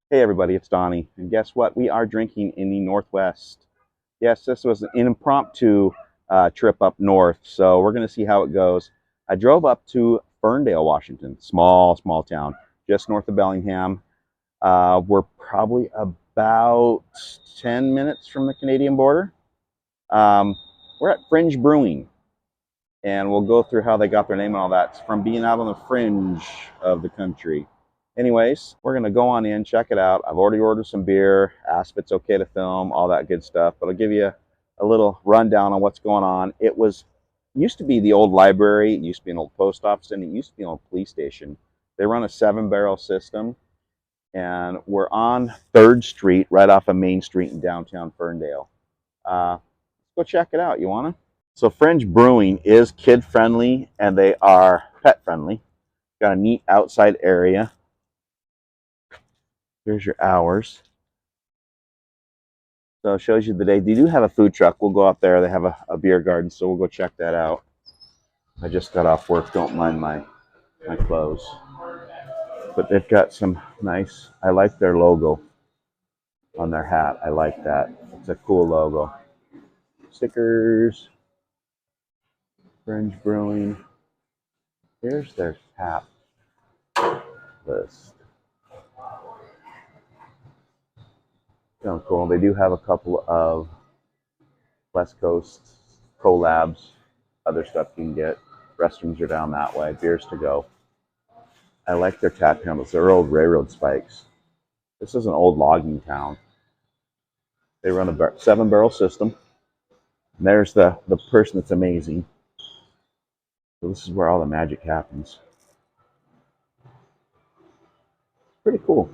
Hey everybody, it's Donnie, and guess what? We are drinking in the Northwest. Yes, this was an impromptu trip up north, so we're going to see how it goes. I drove up to Ferndale, Washington, small town, just north of Bellingham. We're probably about 10 minutes from the Canadian border. Um, we're at Fringe Brewing, and we'll go through how they got their name and all that. It's from being out on the fringe of the country. Anyways, we're going to go on in, check it out. I've already ordered some beer, asked if it's okay to film, all that good stuff. But I'll give you a little rundown on what's going on. Used to be the old library, it used to be an old post office, and it used to be an old police station. They run a 7-barrel system, and we're on 3rd Street, right off of Main Street in downtown Ferndale. Let's go check it out. You want to? So Fringe Brewing is kid friendly and they are pet friendly. Got a neat outside area. Here's your hours. So it shows you the day. They do have a food truck. We'll go up there. They have a beer garden, so we'll go check that out. I just got off work. Don't mind my clothes. But they've got some nice, I like their logo on their hat. I like that. It's a cool logo. Stickers, Fringe Brewing. Here's their tap list. Sounds cool. They do have a couple of West Coast collabs, other stuff you can get. Restrooms are down that way. Beers to go. I like their tap handles. They're old railroad spikes. This is an old logging town. They run a 7-barrel system. And there's the person that's amazing. So this is where all the magic happens. Pretty cool.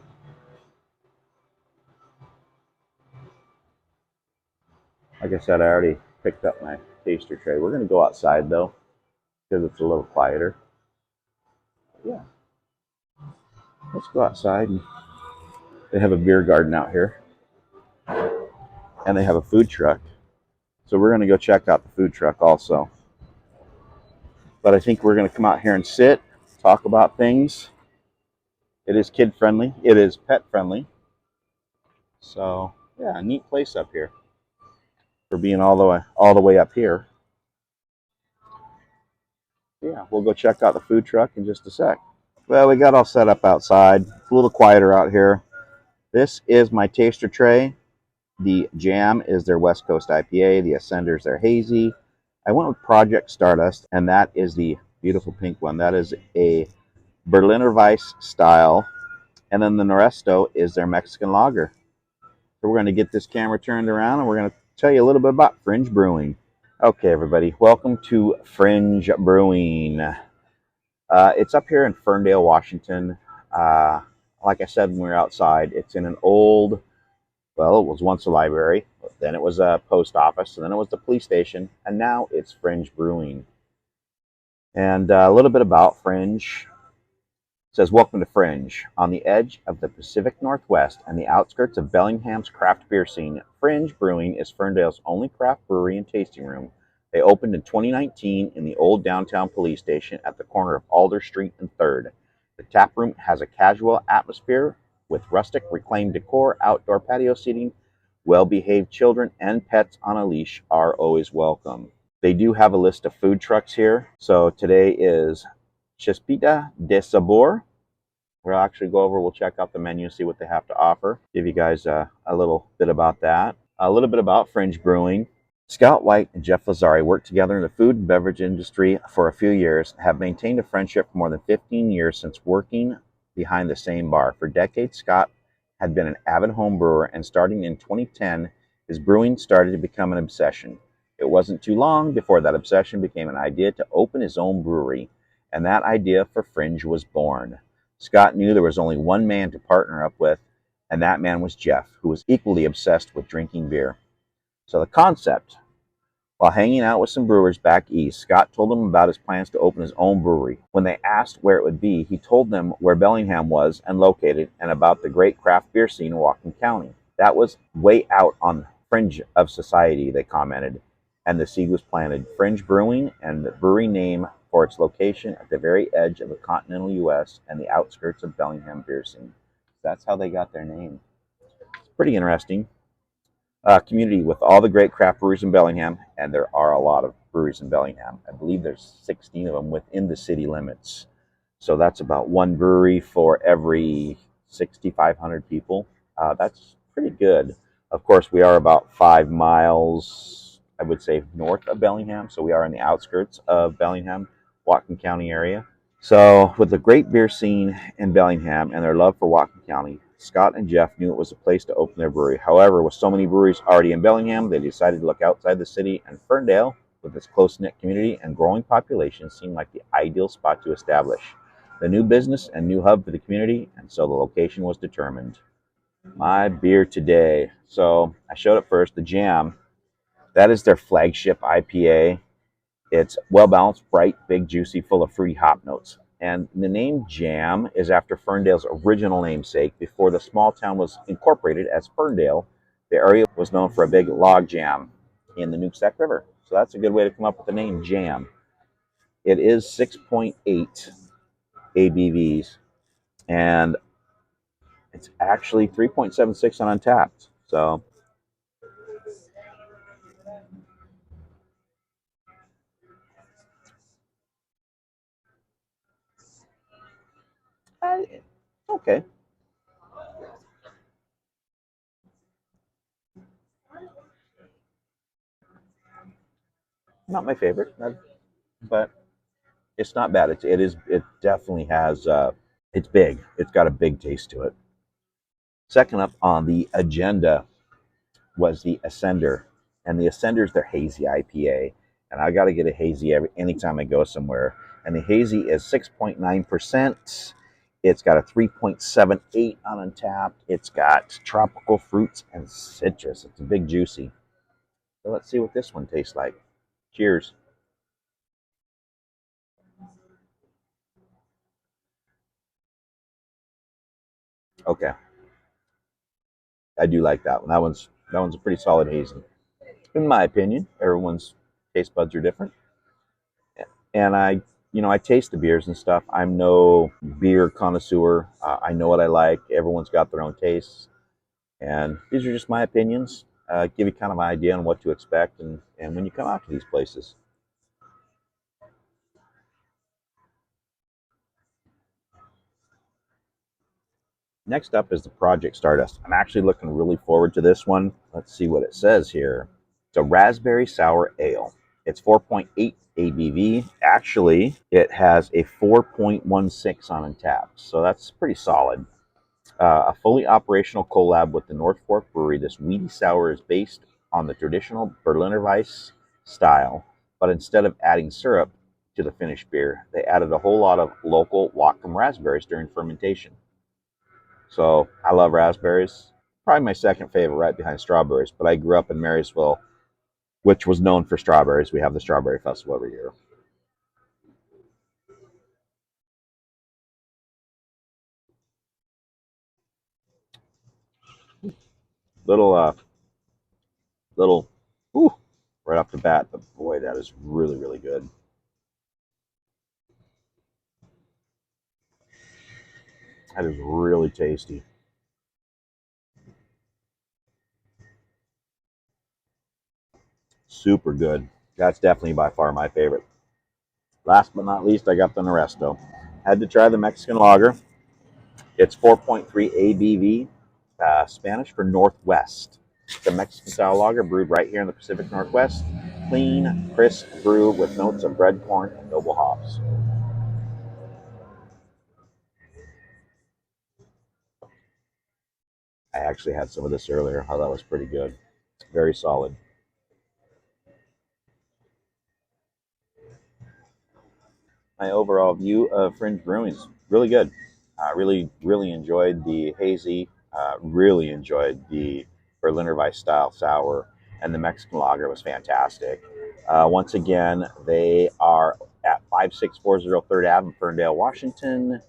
Like I said, I already picked up my taster tray. We're going to go outside though, because it's a little quieter. Yeah, let's go outside. And they have a beer garden out here, and they have a food truck. So we're going to go check out the food truck also. But I think we're going to come out here and sit, talk about things. It is kid friendly. It is pet friendly. So yeah, a neat place up here for being all the way up here. Yeah, we'll go check out the food truck in just a sec. Well, we got all set up outside. It's a little quieter out here. This is my taster tray. The Jam is their West Coast IPA. The Ascender is their Hazy. I went with Project Stardust, and that is the beautiful pink one. That is a Berliner Weiss style. And then the Noresto is their Mexican lager. So we're going to get this camera turned around, and we're going to tell you a little bit about Fringe Brewing. Okay, everybody, welcome to Fringe Brewing. It's up here in Ferndale, Washington. Like I said when we were outside, it's in an old, well, it was once a library, then it was a post office, and then it was the police station, and now it's Fringe Brewing. And a little bit about Fringe. It says, welcome to Fringe. On the edge of the Pacific Northwest and the outskirts of Bellingham's craft beer scene, Fringe Brewing is Ferndale's only craft brewery and tasting room. They opened in 2019 in the old downtown police station at the corner of Alder Street and 3rd. The tap room has a casual atmosphere with rustic reclaimed decor, outdoor patio seating. Well-behaved children and pets on a leash are always welcome. They do have a list of food trucks here. So today is Chispita de Sabor. We'll actually go over, we'll check out the menu, see what they have to offer. Give you guys a little bit about that. A little bit about Fringe Brewing. Scout White and Jeff Lazari worked together in the food and beverage industry for a few years, have maintained a friendship for more than 15 years since working behind the same bar. For decades, Scott had been an avid home brewer, and starting in 2010, his brewing started to become an obsession. It wasn't too long before that obsession became an idea to open his own brewery, and that idea for Fringe was born. Scott knew there was only one man to partner up with, and that man was Jeff, who was equally obsessed with drinking beer. So the concept, while hanging out with some brewers back east, Scott told them about his plans to open his own brewery. When they asked where it would be, he told them where Bellingham was and located, and about the great craft beer scene in Whatcom County. That was way out on the fringe of society, they commented, and the seed was planted. Fringe Brewing, and the brewery name for its location at the very edge of the continental U.S. and the outskirts of Bellingham beer scene. That's how they got their name. It's pretty interesting. Community with all the great craft breweries in Bellingham, and there are a lot of breweries in Bellingham. I believe there's 16 of them within the city limits. So that's about one brewery for every 6,500 people. That's pretty good. Of course, we are about 5 miles, I would say, north of Bellingham. So we are in the outskirts of Bellingham, Whatcom County area. So, with the great beer scene in Bellingham and their love for Whatcom County, Scott and Jeff knew it was a place to open their brewery. However, with so many breweries already in Bellingham, they decided to look outside the city, and Ferndale, with its close knit community and growing population, seemed like the ideal spot to establish the new business and new hub for the community, and so the location was determined. My beer today. So, I showed up first, the Jam. That is their flagship IPA. It's well balanced, bright, big, juicy, full of fruity hop notes. And the name Jam is after Ferndale's original namesake. Before the small town was incorporated as Ferndale, the area was known for a big log jam in the Nooksack River. So that's a good way to come up with the name Jam. It is 6.8 ABVs, and it's actually 3.76 on Untapped. So okay, not my favorite, but it's not bad. It definitely has. It's big. It's got a big taste to it. Second up on the agenda was the Ascender, and the Ascender is their hazy IPA. And I got to get a hazy anytime I go somewhere. And the hazy is 6.9%. It's got a 3.78 on Untapped. It's got tropical fruits and citrus. It's a big juicy. So let's see what this one tastes like. Cheers. Okay, I do like that one. That one's a pretty solid hazy, in my opinion. Everyone's taste buds are different, and I taste the beers and stuff. I'm no beer connoisseur. I know what I like. Everyone's got their own tastes, and these are just my opinions. Give you kind of an idea on what to expect, and when you come out to these places. Next up is the Project Stardust. I'm actually looking really forward to this one. Let's see what it says here. It's a raspberry sour ale. It's 4.8 ABV. Actually, it has a 4.16 on Untapped, so that's pretty solid. A fully operational collab with the North Fork Brewery, this weedy sour is based on the traditional Berliner Weiss style, but instead of adding syrup to the finished beer, they added a whole lot of local Whatcom raspberries during fermentation. So I love raspberries. Probably my second favorite, right behind strawberries. But I grew up in Marysville, which was known for strawberries. We have the Strawberry Festival every year. Little, little, ooh, right off the bat. But boy, that is really, really good. That is really tasty. Super good. That's definitely by far my favorite. Last but not least, I got the Neresto. Had to try the Mexican lager. It's 4.3 ABV, Spanish for Northwest. It's a Mexican style lager brewed right here in the Pacific Northwest. Clean, crisp brew with notes of red corn and noble hops. I actually had some of this earlier. How that was pretty good. Very solid. My overall view of Fringe Brewing is really good. I really, really enjoyed the hazy. Really enjoyed the Berliner Weiss style sour, and the Mexican lager was fantastic. Once again, they are at 5640 3rd Ave in Ferndale, Washington.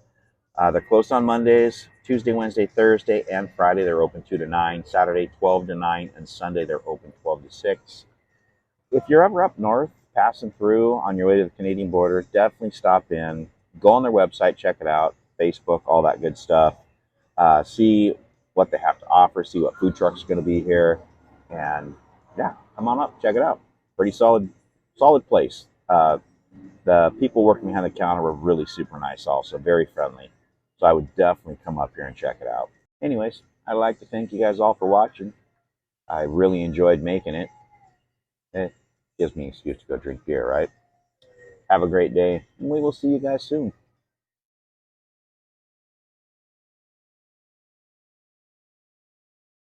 They're closed on Mondays, Tuesday, Wednesday, Thursday, and Friday. They're open 2 to 9, Saturday 12 to 9, and Sunday they're open 12 to 6. If you're ever up north, passing through on your way to the Canadian border, definitely stop in. Go on their website, check it out, Facebook, all that good stuff. see what they have to offer, see what food trucks are going to be here, and yeah, come on up, check it out. Pretty solid place. The people working behind the counter were really super nice, also very friendly. So I would definitely come up here and check it out. Anyways, I'd like to thank you guys all for watching. I really enjoyed making it. It gives me an excuse to go drink beer, right? Have a great day, and we will see you guys soon.